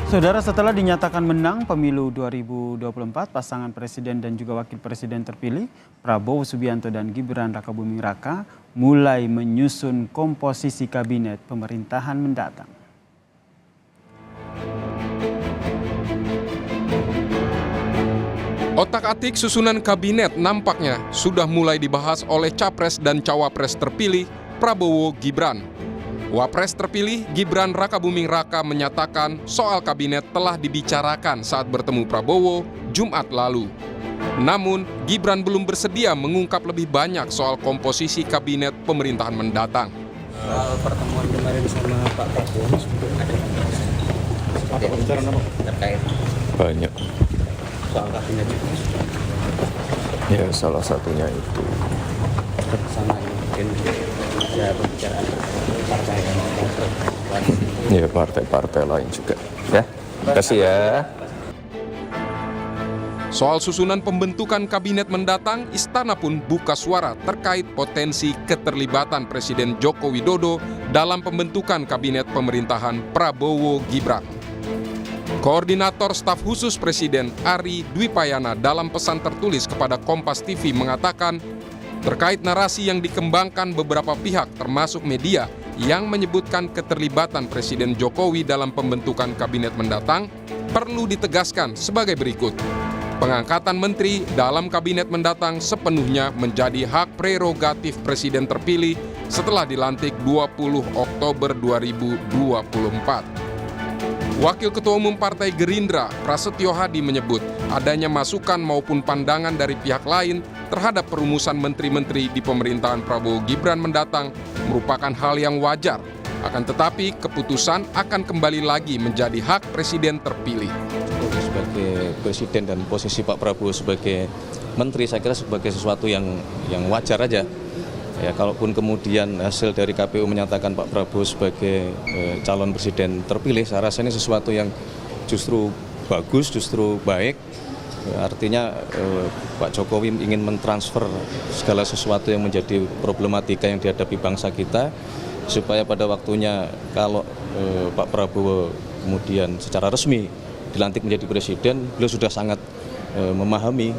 Saudara, setelah dinyatakan menang pemilu 2024, pasangan presiden dan juga wakil presiden terpilih Prabowo Subianto dan Gibran Rakabuming Raka mulai menyusun komposisi kabinet pemerintahan mendatang. Otak-atik susunan kabinet nampaknya sudah mulai dibahas oleh Capres dan Cawapres terpilih Prabowo Gibran. Wapres terpilih Gibran Rakabuming Raka menyatakan soal kabinet telah dibicarakan saat bertemu Prabowo Jumat lalu. Namun, Gibran belum bersedia mengungkap lebih banyak soal komposisi kabinet pemerintahan mendatang. Soal pertemuan kemarin sama Pak Prabowo sebetulnya ada pembahasan terkait banyak. soal kabinet itu Ya, salah satunya itu. sama ini mungkin ada pembicaraan partai yang Ya, partai-partai lain juga. Ya, terima kasih ya. Soal susunan pembentukan kabinet mendatang, Istana pun buka suara terkait potensi keterlibatan Presiden Joko Widodo dalam pembentukan kabinet pemerintahan Prabowo Gibran. Koordinator Staf Khusus Presiden Ari Dwipayana dalam pesan tertulis kepada Kompas TV mengatakan, terkait narasi yang dikembangkan beberapa pihak termasuk media yang menyebutkan keterlibatan Presiden Jokowi dalam pembentukan kabinet mendatang perlu ditegaskan sebagai berikut. Pengangkatan menteri dalam kabinet mendatang sepenuhnya menjadi hak prerogatif Presiden terpilih setelah dilantik 20 Oktober 2024. Wakil Ketua Umum Partai Gerindra, Prasetyo Hadi menyebut adanya masukan maupun pandangan dari pihak lain terhadap perumusan menteri-menteri di pemerintahan Prabowo Gibran mendatang merupakan hal yang wajar. Akan tetapi, keputusan akan kembali lagi menjadi hak Presiden terpilih. Sebagai Presiden dan posisi Pak Prabowo sebagai Menteri, saya kira sebagai sesuatu yang wajar aja. Ya, kalaupun kemudian hasil dari KPU menyatakan Pak Prabowo sebagai calon presiden terpilih, saya rasa ini sesuatu yang justru bagus, justru baik. Artinya Pak Jokowi ingin mentransfer segala sesuatu yang menjadi problematika yang dihadapi bangsa kita, supaya pada waktunya kalau Pak Prabowo kemudian secara resmi dilantik menjadi presiden, beliau sudah sangat memahami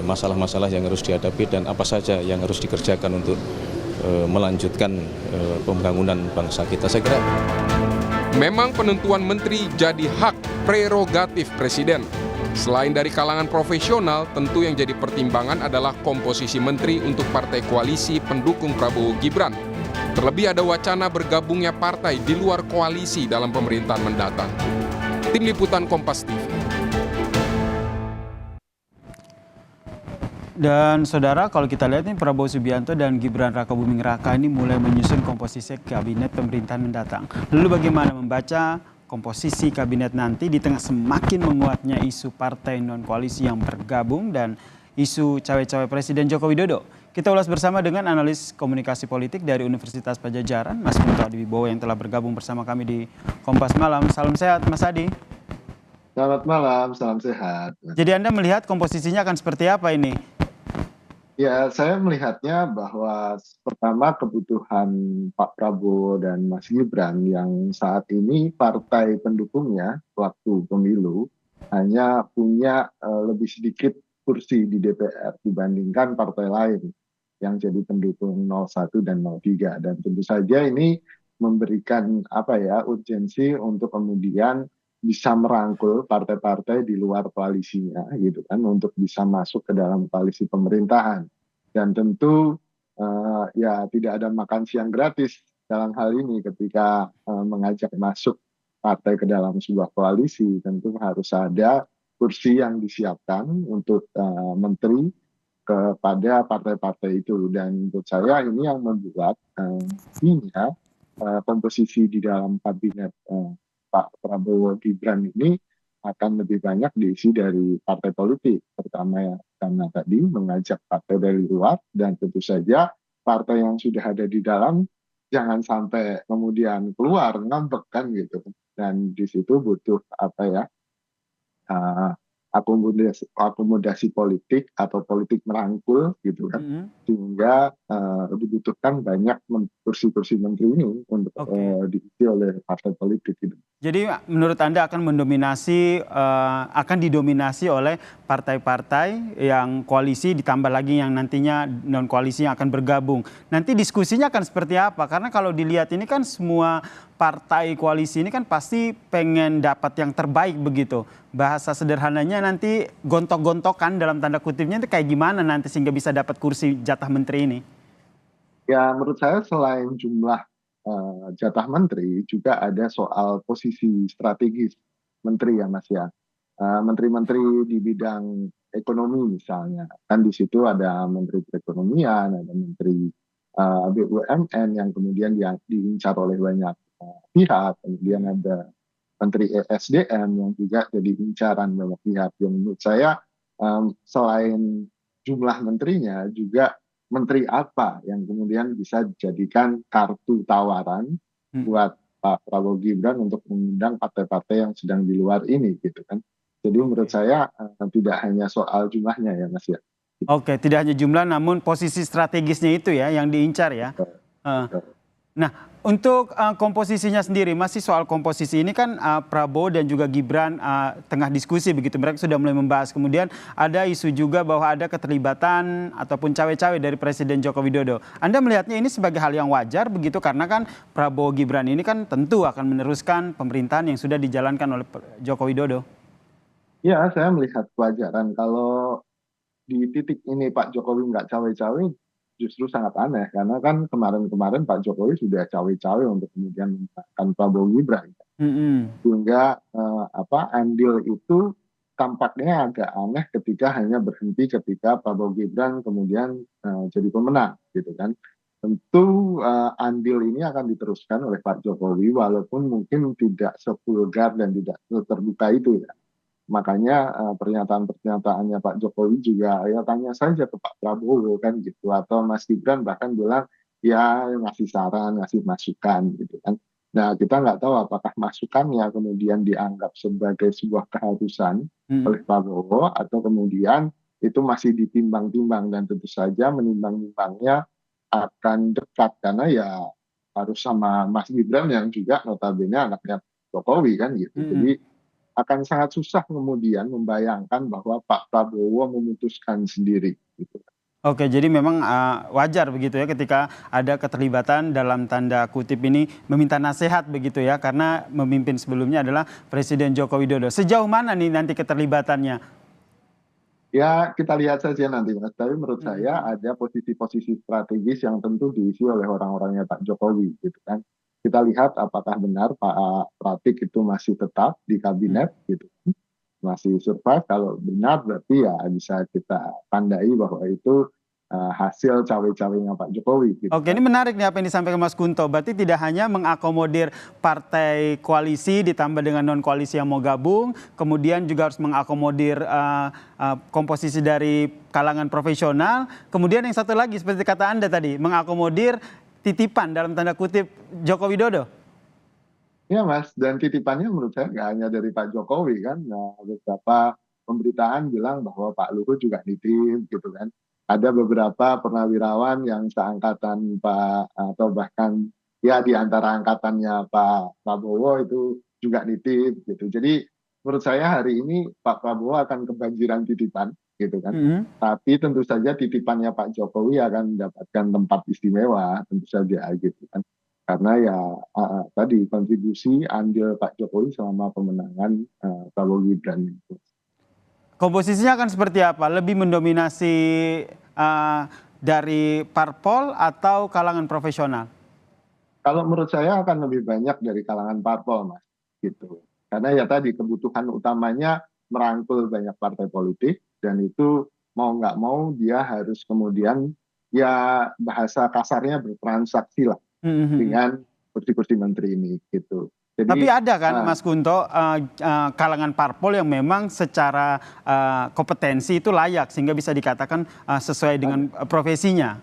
masalah-masalah yang harus dihadapi dan apa saja yang harus dikerjakan untuk melanjutkan pembangunan bangsa kita. Saya kira memang penentuan menteri jadi hak prerogatif Presiden. Selain dari kalangan profesional, tentu yang jadi pertimbangan adalah komposisi menteri untuk partai koalisi pendukung Prabowo Gibran. Terlebih ada wacana bergabungnya partai di luar koalisi dalam pemerintahan mendatang. Tim Liputan Kompas TV. Dan saudara, kalau kita lihat nih, Prabowo Subianto dan Gibran Rakabuming Raka ini mulai menyusun komposisi kabinet pemerintahan mendatang. Lalu bagaimana membaca komposisi kabinet nanti di tengah semakin menguatnya isu partai non-koalisi yang bergabung dan isu cawe-cawe Presiden Joko Widodo? Kita ulas bersama dengan analis komunikasi politik dari Universitas Padjadjaran, Mas Kunto Adiwibowo yang telah bergabung bersama kami di Kompas Malam. Salam sehat, Mas Adi. Selamat malam, salam sehat. Jadi Anda melihat komposisinya akan seperti apa ini? Ya, saya melihatnya bahwa pertama kebutuhan Pak Prabowo dan Mas Gibran yang saat ini partai pendukungnya waktu pemilu hanya punya lebih sedikit kursi di DPR dibandingkan partai lain yang jadi pendukung 01 dan 03. Dan tentu saja ini memberikan urgensi untuk kemudian bisa merangkul partai-partai di luar koalisinya gitu kan untuk bisa masuk ke dalam koalisi pemerintahan. Dan tentu ya tidak ada makan siang gratis dalam hal ini ketika mengajak masuk partai ke dalam sebuah koalisi. Tentu harus ada kursi yang disiapkan untuk menteri kepada partai-partai itu. Dan menurut saya ini yang membuat komposisi di dalam kabinet Pak Prabowo Gibran ini akan lebih banyak diisi dari partai politik, pertama karena tadi mengajak partai dari luar, dan tentu saja partai yang sudah ada di dalam jangan sampai kemudian keluar ngambek kan gitu. Dan di situ butuh akomodasi politik atau politik merangkul gitu kan, sehingga dibutuhkan banyak kursi-kursi menteri ini untuk diisi oleh partai politik gitu. Jadi menurut Anda akan didominasi oleh partai-partai yang koalisi ditambah lagi yang nantinya non koalisi yang akan bergabung. Nanti diskusinya akan seperti apa? Karena kalau dilihat ini kan semua partai koalisi ini kan pasti pengen dapat yang terbaik begitu. Bahasa sederhananya nanti gontok-gontokan dalam tanda kutipnya itu kayak gimana nanti sehingga bisa dapat kursi jatah menteri ini? Ya, menurut saya selain jumlah jatah menteri juga ada soal posisi strategis menteri ya Mas ya. Menteri-menteri di bidang ekonomi misalnya, kan di situ ada menteri perekonomian, ada menteri BUMN yang kemudian diincar oleh banyak pihak, kemudian ada menteri ESDM yang juga jadi incaran banyak pihak. Yang menurut saya selain jumlah menterinya juga menteri apa yang kemudian bisa dijadikan kartu tawaran buat Pak Prabowo Gibran untuk mengundang partai-partai yang sedang di luar ini gitu kan. Jadi menurut saya tidak hanya soal jumlahnya ya Mas ya. Oke, tidak hanya jumlah namun posisi strategisnya itu ya yang diincar ya. Eh, Nah, untuk komposisinya sendiri, masih soal komposisi ini kan Prabowo dan juga Gibran tengah diskusi begitu. Mereka sudah mulai membahas. Kemudian ada isu juga bahwa ada keterlibatan ataupun cawe-cawe dari Presiden Joko Widodo. Anda melihatnya ini sebagai hal yang wajar begitu karena kan Prabowo Gibran ini kan tentu akan meneruskan pemerintahan yang sudah dijalankan oleh Joko Widodo. Ya, saya melihat kewajaran kalau di titik ini Pak Jokowi nggak cawe-cawe justru sangat aneh karena kan kemarin-kemarin Pak Jokowi sudah cawe-cawe untuk kemudian memenangkan Prabowo Gibran. Sehingga andil itu tampaknya agak aneh ketika hanya berhenti ketika Prabowo Gibran kemudian jadi pemenang gitu kan. Tentu andil ini akan diteruskan oleh Pak Jokowi walaupun mungkin tidak sevulgar dan tidak terbuka itu ya. Makanya pernyataan-pernyataannya Pak Jokowi juga ya tanya saja ke Pak Prabowo kan gitu, atau Mas Gibran bahkan bilang ya ngasih saran, ngasih masukan gitu kan. Nah, kita nggak tahu apakah masukannya kemudian dianggap sebagai sebuah keharusan oleh Prabowo atau kemudian itu masih ditimbang-timbang, dan tentu saja menimbang-nimbangnya akan dekat karena ya harus sama Mas Gibran yang juga notabene anaknya Jokowi kan gitu. Jadi akan sangat susah kemudian membayangkan bahwa Pak Prabowo memutuskan sendiri gitu. Oke, jadi memang wajar begitu ya ketika ada keterlibatan dalam tanda kutip ini meminta nasihat begitu ya karena memimpin sebelumnya adalah Presiden Joko Widodo. Sejauh mana nih nanti keterlibatannya? Ya, kita lihat saja nanti Mas. Tapi menurut saya ada posisi-posisi strategis yang tentu diisi oleh orang-orangnya Pak Jokowi gitu kan. Kita lihat apakah benar Pak Pratik itu masih tetap di kabinet gitu. Masih survive, kalau benar berarti ya bisa kita tandai bahwa itu hasil cawe-cawenya Pak Jokowi gitu. Oke, ini menarik nih apa yang disampaikan Mas Kunto. Berarti tidak hanya mengakomodir partai koalisi ditambah dengan non koalisi yang mau gabung, kemudian juga harus mengakomodir komposisi dari kalangan profesional. Kemudian yang satu lagi seperti kata Anda tadi, mengakomodir titipan dalam tanda kutip Joko Widodo. Ya Mas, dan titipannya menurut saya nggak hanya dari Pak Jokowi kan. Nah, beberapa pemberitaan bilang bahwa Pak Luhut juga nitip gitu kan. Ada beberapa purnawirawan yang seangkatan Pak atau bahkan ya di antara angkatannya Pak Prabowo itu juga nitip gitu. Jadi menurut saya hari ini Pak Prabowo akan kebanjiran titipan gitu kan. Tapi tentu saja titipannya Pak Jokowi akan mendapatkan tempat istimewa tentu saja gitu kan. Karena ya tadi kontribusi andil Pak Jokowi selama pemenangan Prabowo Gibran itu. Komposisinya akan seperti apa? Lebih mendominasi dari parpol atau kalangan profesional? Kalau menurut saya akan lebih banyak dari kalangan parpol Mas gitu. Karena ya tadi kebutuhan utamanya merangkul banyak partai politik, dan itu mau nggak mau dia harus kemudian ya bahasa kasarnya bertransaksi lah dengan kursi-kursi menteri ini gitu. Jadi, tapi ada kan Mas Kunto kalangan parpol yang memang secara kompetensi itu layak sehingga bisa dikatakan sesuai dengan profesinya.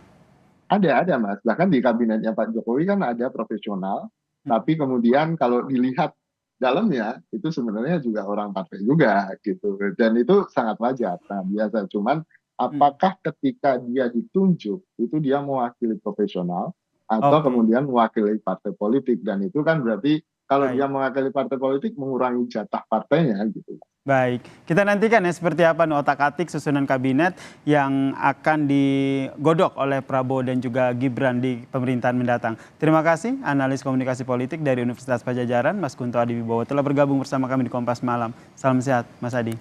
Ada Mas. Bahkan di kabinetnya Pak Jokowi kan ada profesional, tapi kemudian kalau dilihat dalamnya itu sebenarnya juga orang partai juga gitu. Dan itu sangat wajar, sangat biasa. Cuman apakah ketika dia ditunjuk itu dia mewakili profesional atau kemudian mewakili partai politik, dan itu kan berarti Kalau Baik. dia mewakili partai politik, mengurangi jatah partainya gitu. Baik, kita nantikan ya seperti apa nih otak-atik susunan kabinet yang akan digodok oleh Prabowo dan juga Gibran di pemerintahan mendatang. Terima kasih analis komunikasi politik dari Universitas Padjadjaran, Mas Kunto Adiwibowo telah bergabung bersama kami di Kompas Malam. Salam sehat, Mas Adi.